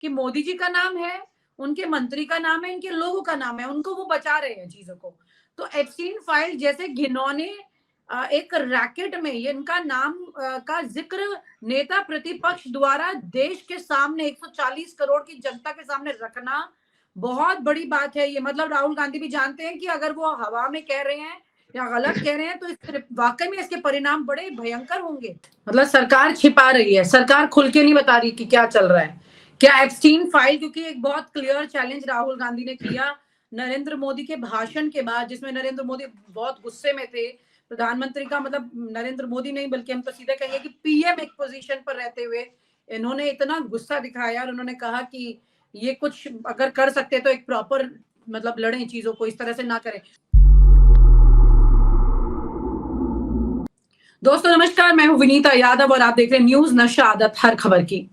कि मोदी जी का नाम है, उनके मंत्री का नाम है, इनके लोगों का नाम है, उनको वो बचा रहे हैं चीजों को। तो एप्स्टीन फाइल जैसे घिनौने एक रैकेट में इनका नाम का जिक्र नेता प्रतिपक्ष द्वारा देश के सामने 140 करोड़ की जनता के सामने रखना बहुत बड़ी बात है। ये मतलब राहुल गांधी भी जानते हैं कि अगर वो हवा में कह रहे हैं या गलत कह रहे हैं तो वाकई में इसके परिणाम बड़े भयंकर होंगे। मतलब सरकार छिपा रही है, सरकार खुल के नहीं बता रही कि क्या चल रहा है। क्या एप्स्टीन फाइल, क्योंकि एक बहुत क्लियर चैलेंज राहुल गांधी ने किया नरेंद्र मोदी के भाषण के बाद, जिसमें नरेंद्र मोदी बहुत गुस्से में थे। प्रधानमंत्री का मतलब नरेंद्र मोदी नहीं बल्कि हम तो सीधे कहेंगे कि पीएम एक पोजीशन पर रहते हुए इन्होंने इतना गुस्सा दिखाया और उन्होंने कहा कि ये कुछ अगर कर सकते तो एक प्रॉपर मतलब लड़ें, चीजों को इस तरह से ना करें। दोस्तों नमस्कार, मैं हूं विनीता यादव और आप देख रहे हैं न्यूज नशा आदत हर खबर की।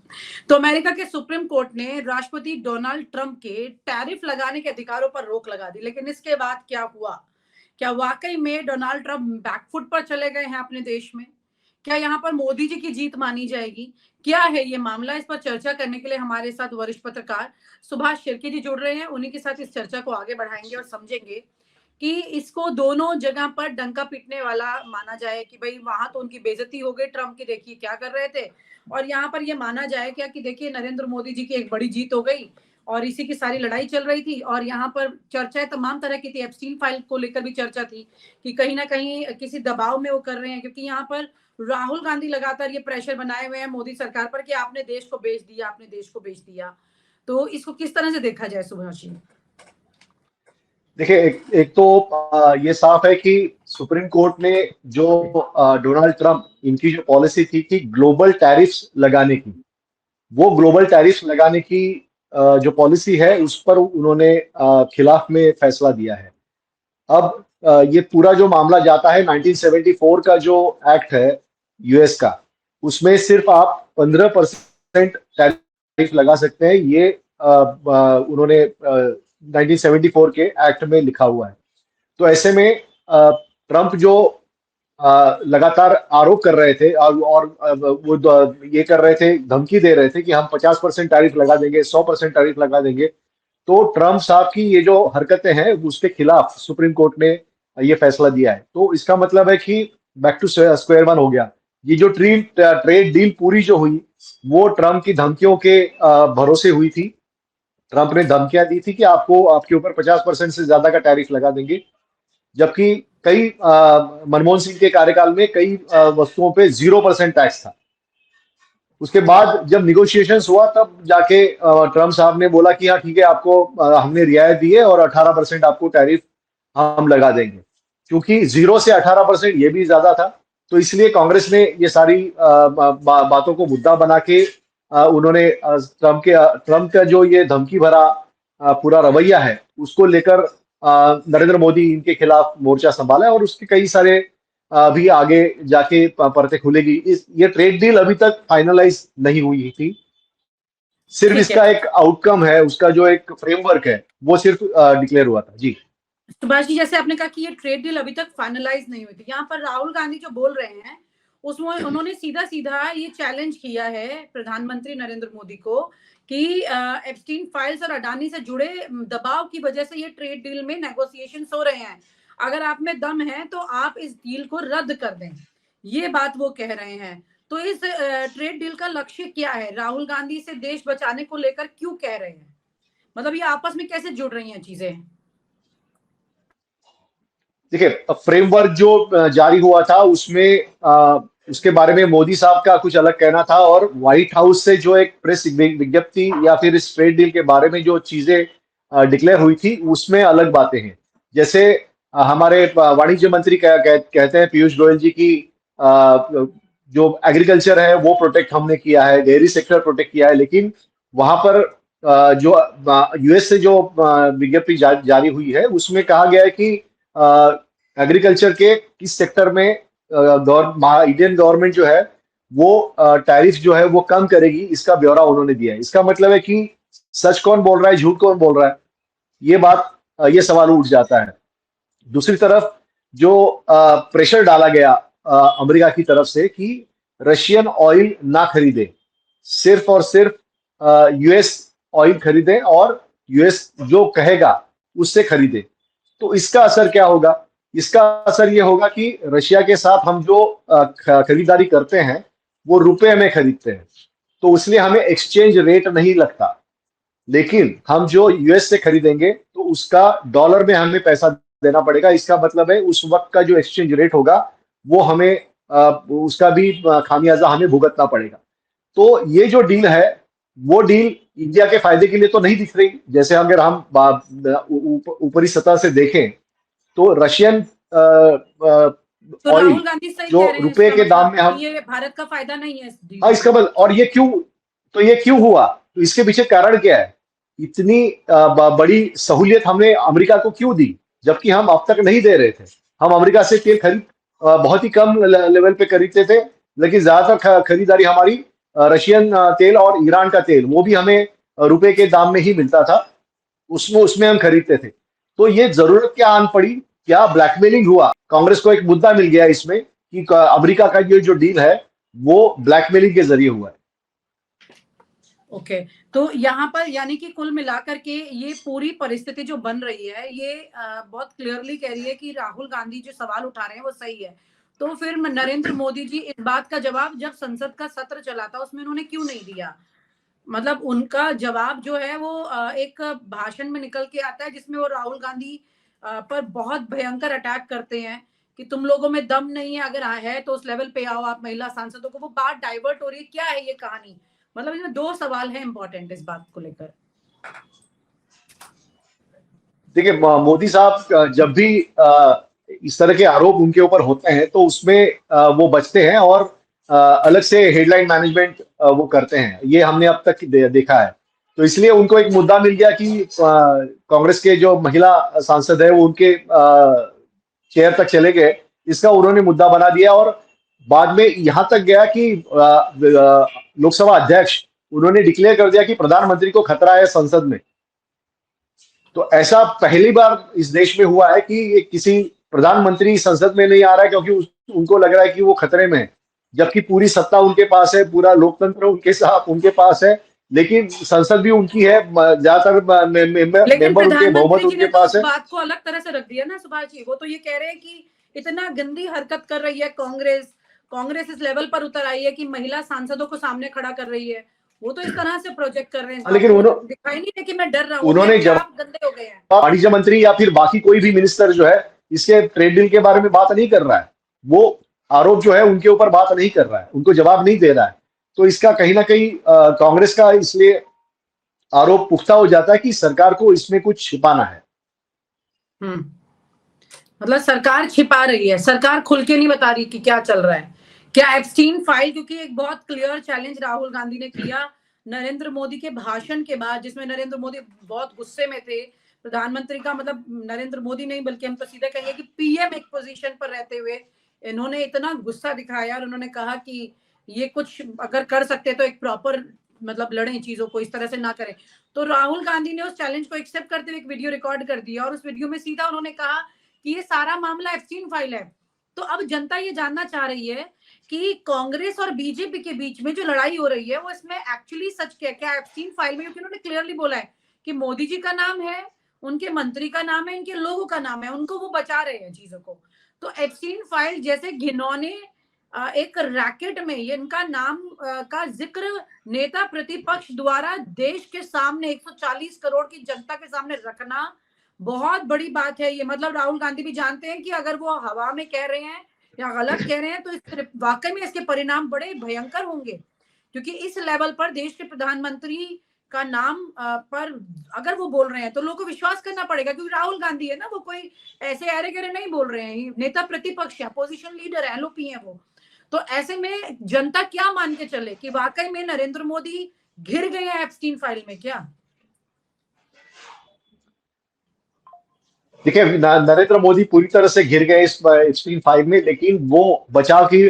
तो अमेरिका के सुप्रीम कोर्ट ने राष्ट्रपति डोनाल्ड ट्रंप के टैरिफ लगाने के अधिकारों पर रोक लगा दी। लेकिन इसके बाद क्या हुआ? क्या वाकई में डोनाल्ड ट्रंप बैकफुट पर चले गए हैं अपने देश में? क्या यहाँ पर मोदी जी की जीत मानी जाएगी? क्या है ये मामला? इस पर चर्चा करने के लिए हमारे साथ वरिष्ठ पत्रकार सुभाष शिर्के जी जुड़ रहे हैं। उन्हीं के साथ इस चर्चा को आगे बढ़ाएंगे और समझेंगे कि इसको दोनों जगह पर डंका पीटने वाला माना जाए कि भाई वहां तो उनकी बेइज्जती हो गई ट्रंप की, देखिए क्या कर रहे थे, और यहाँ पर ये माना जाए क्या कि देखिए नरेंद्र मोदी जी की एक बड़ी जीत हो गई और इसी की सारी लड़ाई चल रही थी। और यहाँ पर चर्चाएं तमाम तरह की थी, एप्स्टीन फाइल को लेकर भी चर्चा थी कि कहीं ना कहीं किसी दबाव में वो कर रहे हैं, क्योंकि यहाँ पर राहुल गांधी लगातार ये प्रेशर बनाए हुए हैं मोदी सरकार पर कि आपने देश को बेच दिया, आपने देश को बेच दिया। तो इसको किस तरह से देखा जाए सुभाष जी? देखिए, एक तो ये साफ है कि सुप्रीम कोर्ट ने जो डोनाल्ड ट्रंप इनकी जो पॉलिसी थी कि ग्लोबल टैरिफ्स लगाने की, वो ग्लोबल टैरिफ्स लगाने की जो पॉलिसी है उस पर उन्होंने खिलाफ में फैसला दिया है। अब ये पूरा जो मामला जाता है 1974 का जो एक्ट है यूएस का, उसमें सिर्फ आप 15% टैरिफ लगा सकते हैं। ये उन्होंने 1974 के एक्ट में लिखा हुआ है। तो ऐसे में ट्रंप जो लगातार आरोप कर रहे थे और वो ये कर रहे थे, धमकी दे रहे थे कि हम 50% टैरिफ लगा देंगे, 100% टैरिफ लगा देंगे। तो ट्रंप साहब की ये जो हरकतें हैं उसके खिलाफ सुप्रीम कोर्ट ने ये फैसला दिया है। तो इसका मतलब है कि बैक टू स्क्वायर वन हो गया। ये जो ट्रेड डील पूरी जो हुई वो ट्रंप की धमकियों के भरोसे हुई थी। ट्रंप ने धमकियां दी थी कि आपको आपके ऊपर 50% से ज्यादा का टैरिफ लगा देंगे, जबकि कई मनमोहन सिंह के कार्यकाल में कई वस्तुओं पे 0% टैक्स था। उसके बाद जब निगोशिएशंस हुआ तब जाके ट्रंप साहब ने बोला कि हाँ ठीक है, आपको हमने रियायत दी है और 18% आपको टैरिफ हम लगा देंगे। क्योंकि 0 से 18% ये भी ज्यादा था, तो इसलिए कांग्रेस ने ये सारी बातों को मुद्दा बना के उन्होंने ट्रंप का जो ये धमकी भरा पूरा रवैया है उसको लेकर नरेंद्र मोदी इनके खिलाफ मोर्चा संभाला है। और उसके कई सारे अभी आगे जाके परतें खुलेगी। ये ट्रेड डील अभी तक फाइनलाइज नहीं हुई थी, सिर्फ इसका एक आउटकम है, उसका जो एक फ्रेमवर्क है वो सिर्फ डिक्लेयर हुआ था। जी सुभाष जी, जैसे आपने कहा कि ये ट्रेड डील अभी तक फाइनलाइज नहीं हुई थी, यहाँ पर राहुल गांधी जो बोल रहे हैं उसमें उन्होंने सीधा सीधा ये चैलेंज किया है प्रधानमंत्री नरेंद्र मोदी को कि एप्स्टीन फाइल्स और अडानी से जुड़े दबाव की वजह से ये ट्रेड डील में नेगोशिएशंस हो रहे हैं, अगर आप में दम है तो आप इस डील को रद्द कर दें। ये बात वो कह रहे हैं। तो इस ट्रेड डील का लक्ष्य क्या है? राहुल गांधी से देश बचाने को लेकर क्यों कह रहे हैं? मतलब ये आपस में कैसे जुड़ रही हैं चीजें? देखिए, फ्रेमवर्क जो जारी हुआ था उसमें उसके बारे में मोदी साहब का कुछ अलग कहना था, और व्हाइट हाउस से जो एक प्रेस विज्ञप्ति या फिर इस ट्रेड डील के बारे में जो चीजें डिक्लेयर हुई थी उसमें अलग बातें हैं। जैसे हमारे वाणिज्य मंत्री कहते हैं पीयूष गोयल जी की जो एग्रीकल्चर है वो प्रोटेक्ट हमने किया है, डेयरी सेक्टर प्रोटेक्ट किया है। लेकिन वहां पर जो यूएस से जो विज्ञप्ति जारी हुई है उसमें कहा गया है कि एग्रीकल्चर के किस सेक्टर में इंडियन गवर्नमेंट जो है वो टैरिफ जो है वो कम करेगी, इसका ब्यौरा उन्होंने दिया है। इसका मतलब है कि सच कौन बोल रहा है, झूठ कौन बोल रहा है, ये बात ये सवाल उठ जाता है। दूसरी तरफ जो प्रेशर डाला गया अमेरिका की तरफ से कि रशियन ऑयल ना खरीदे, सिर्फ और सिर्फ यूएस ऑयल खरीदें और यूएस जो कहेगा उससे खरीदें। तो इसका असर क्या होगा? इसका असर ये होगा कि रशिया के साथ हम जो खरीदारी करते हैं वो रुपए में खरीदते हैं, तो इसलिए हमें एक्सचेंज रेट नहीं लगता। लेकिन हम जो यूएस से खरीदेंगे तो उसका डॉलर में हमें पैसा देना पड़ेगा। इसका मतलब है उस वक्त का जो एक्सचेंज रेट होगा वो हमें उसका भी खामियाजा हमें भुगतना पड़ेगा। तो ये जो डील है वो डील इंडिया के फायदे के लिए तो नहीं दिख रही। जैसे अगर हम ऊपरी सतह से देखें तो रशियन तो ऑयल राहुल गांधी सही जो कह रहे हैं, रुपए इसका के दाम मतलब में हम, ये भारत का फायदा नहीं है इस डील हाँ में। इसका मतलब, और ये क्यों, तो ये क्यों हुआ, तो इसके पीछे कारण क्या है? इतनी बड़ी सहूलियत हमने अमेरिका को क्यों दी जबकि हम अब तक नहीं दे रहे थे? हम अमेरिका से तेल खरीद बहुत ही कम लेवल पे खरीदते थे, लेकिन ज्यादातर खरीदारी हमारी रशियन तेल और ईरान का तेल, वो भी हमें रुपए के दाम में ही मिलता था, उसमें उसमें हम खरीदते थे। तो ये जरूरत क्या आन पड़ी? क्या ब्लैकमेलिंग हुआ? कांग्रेस को एक मुद्दा मिल गया इसमें कि अमेरिका का ये जो डील है वो ब्लैकमेलिंग के जरिए हुआ है। ओके, तो यहाँ पर यानी कि कुल मिलाकर के ये पूरी परिस्थिति जो बन रही है ये बहुत क्लियरली कह रही है कि राहुल गांधी जो सवाल उठा रहे हैं वो सही है। तो फिर नरेंद्र मोदी जी इस बात का जवाब जब संसद का सत्र चला था उसमें उन्होंने क्यों नहीं दिया? मतलब उनका जवाब जो है वो एक भाषण में निकल के आता है जिसमें वो राहुल गांधी पर बहुत भयंकर अटैक करते हैं कि तुम लोगों में दम नहीं है, अगर है तो उस लेवल पे आओ आप महिला सांसदों को। वो बात डाइवर्ट हो रही है, क्या है ये कहानी? मतलब इसमें दो सवाल है इंपॉर्टेंट इस बात को लेकर। देखिए, मोदी साहब जब भी इस तरह के आरोप उनके ऊपर होते हैं तो उसमें वो बचते हैं और अलग से हेडलाइन मैनेजमेंट वो करते हैं। ये हमने अब तक देखा है। तो इसलिए उनको एक मुद्दा मिल गया कि कांग्रेस के जो महिला सांसद है वो उनके चेयर तक चले गए, इसका उन्होंने मुद्दा बना दिया। और बाद में यहां तक गया कि लोकसभा अध्यक्ष उन्होंने डिक्लेयर कर दिया कि प्रधानमंत्री को खतरा है संसद में। तो ऐसा पहली बार इस देश में हुआ है कि किसी प्रधानमंत्री संसद में नहीं आ रहा है क्योंकि उनको लग रहा है कि वो खतरे में है, जबकि पूरी सत्ता उनके पास है, पूरा लोकतंत्र उनके साथ उनके पास है, लेकिन संसद भी उनकी है, ज्यादातर मेंबर उनके, बहुमत उनके पास है। बात को अलग तरह से रख दिया ना सुभाष जी। वो तो ये कह रहे हैं कि इतना गंदी हरकत कर रही है कांग्रेस इस लेवल पर उतर आई है कि महिला सांसदों को सामने खड़ा कर रही है। वो तो इस तरह से प्रोजेक्ट कर रहे हैं, लेकिन दिखाई नहीं है कि मैं डर रहा हूँ, उन्होंने जब गंदे हो गए हैं। वाणिज्य मंत्री या फिर बाकी कोई भी मिनिस्टर जो है इसके ट्रेड डील के बारे में बात नहीं कर रहा है, वो आरोप जो है उनके ऊपर बात नहीं कर रहा है, उनको जवाब नहीं दे रहा है। तो इसका कहीं ना कहीं कांग्रेस का इसलिए आरोप पुख्ता हो जाता है कि सरकार को इसमें कुछ छिपाना है। मतलब सरकार छिपा रही है, सरकार खुल के नहीं बता रही कि क्या चल रहा है। क्या एप्स्टीन फाइल, क्योंकि एक बहुत क्लियर चैलेंज राहुल गांधी ने किया नरेंद्र मोदी के भाषण के बाद, जिसमें नरेंद्र मोदी बहुत गुस्से में थे। प्रधानमंत्री का मतलब नरेंद्र मोदी नहीं बल्कि हम तो सीधा कहेंगे कि पीएम एक पोजीशन पर रहते हुए इन्होंने इतना गुस्सा दिखाया और उन्होंने कहा कि ये कुछ अगर कर सकते तो एक प्रॉपर मतलब लड़े, चीजों को इस तरह से ना करें। तो राहुल गांधी ने उस चैलेंज को एक्सेप्ट करते हुए एक वीडियो रिकॉर्ड कर दिया और उस वीडियो में सीधा उन्होंने कहा कि ये सारा मामला एप्स्टीन फाइल है। तो अब जनता ये जानना चाह रही है कि कांग्रेस और बीजेपी के बीच में जो लड़ाई हो रही है वो इसमें एक्चुअली सच क्या एप्स्टीन फाइल में? क्योंकि उन्होंने क्लियरली बोला है कि मोदी जी का नाम है, उनके मंत्री का नाम है, इनके लोगों का नाम है, उनको वो बचा रहे हैं चीजों को। तो एप्स्टीन फाइल जैसे घिनौने एक रैकेट में इनका नाम का जिक्र नेता प्रतिपक्ष द्वारा देश के सामने 140 करोड़ की जनता के सामने रखना बहुत बड़ी बात है। ये मतलब राहुल गांधी भी जानते हैं कि अगर वो हवा में कह रहे हैं या गलत कह रहे हैं तो वाकई में इसके परिणाम बड़े भयंकर होंगे, क्योंकि इस लेवल पर देश के प्रधानमंत्री का नाम पर अगर वो बोल रहे हैं तो लोगों को विश्वास करना पड़ेगा, क्योंकि राहुल गांधी है ना, वो कोई ऐसे अरे गरे नहीं बोल रहे हैं, नेता प्रतिपक्ष है, अपोजिशन लीडर है, एलओपी है वो। तो ऐसे में जनता क्या मान के चले कि वाकई में नरेंद्र मोदी घिर गए हैं एप्स्टीन फाइल में क्या? देखिए, नरेंद्र मोदी पूरी तरह से घिर गए इस एप्स्टीन फाइल में, लेकिन वो बचाव की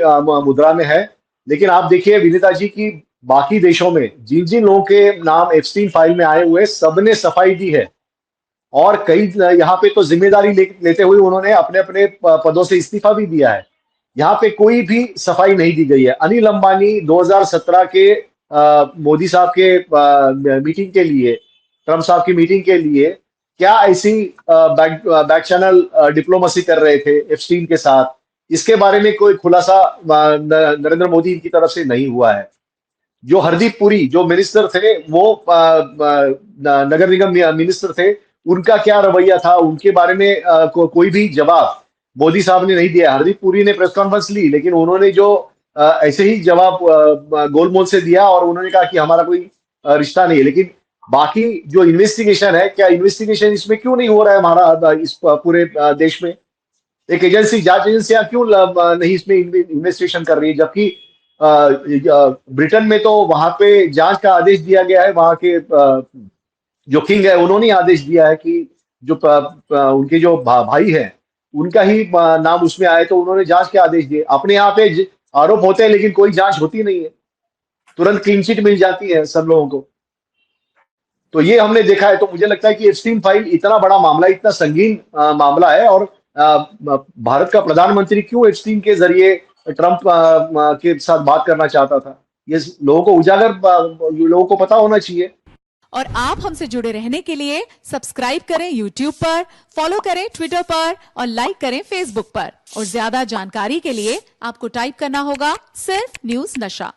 मुद्रा में है। लेकिन आप देखिए विनीता जी की बाकी देशों में जिन जिन लोगों के नाम एप्स्टीन फाइल में आए हुए सबने सफाई दी है, और कई यहाँ पे तो जिम्मेदारी लेते हुए उन्होंने अपने अपने पदों से इस्तीफा भी दिया है। यहाँ पे कोई भी सफाई नहीं दी गई है। अनिल अंबानी 2017 के मोदी साहब के मीटिंग के लिए, ट्रम्प साहब की मीटिंग के लिए क्या ऐसी बैक चैनल डिप्लोमेसी कर रहे थे एप्स्टीन के साथ, इसके बारे में कोई खुलासा नरेंद्र मोदी की तरफ से नहीं हुआ है। जो हरदीप पुरी जो मिनिस्टर थे, वो नगर निगम मिनिस्टर थे, उनका क्या रवैया था, उनके बारे में कोई भी जवाब मोदी साहब ने नहीं दिया। हरदीप पुरी ने प्रेस कॉन्फ्रेंस ली, लेकिन उन्होंने जो ऐसे ही जवाब गोलमोल से दिया और उन्होंने कहा कि हमारा कोई रिश्ता नहीं है। लेकिन बाकी जो इन्वेस्टिगेशन है, क्या इन्वेस्टिगेशन इसमें क्यों नहीं हो रहा है हमारा इस पूरे देश में? एक एजेंसी, जांच एजेंसियां क्यों नहीं इसमें इन्वेस्टिगेशन कर रही है? जबकि ब्रिटेन में तो वहां पे जांच का आदेश दिया गया है। वहां के जो किंग है, उन्होंने आदेश दिया है कि जो उनके जो भाई है, उनका ही नाम उसमें आए, तो उन्होंने जांच के आदेश दिए। अपने यहाँ पे आरोप होते हैं, लेकिन कोई जांच होती नहीं है, तुरंत क्लीन चिट मिल जाती है सब लोगों को। तो ये हमने देखा है। तो मुझे लगता है कि एप्स्टीन फाइल इतना बड़ा मामला, इतना संगीन मामला है, और भारत का प्रधानमंत्री क्यों एप्स्टीन के जरिए ट्रंप के साथ बात करना चाहता था, ये लोगों को उजागर, लोगों को पता होना चाहिए। और आप हमसे जुड़े रहने के लिए सब्सक्राइब करें YouTube पर, फॉलो करें Twitter पर और लाइक करें Facebook पर। और ज्यादा जानकारी के लिए आपको टाइप करना होगा सिर्फ न्यूज़ नशा।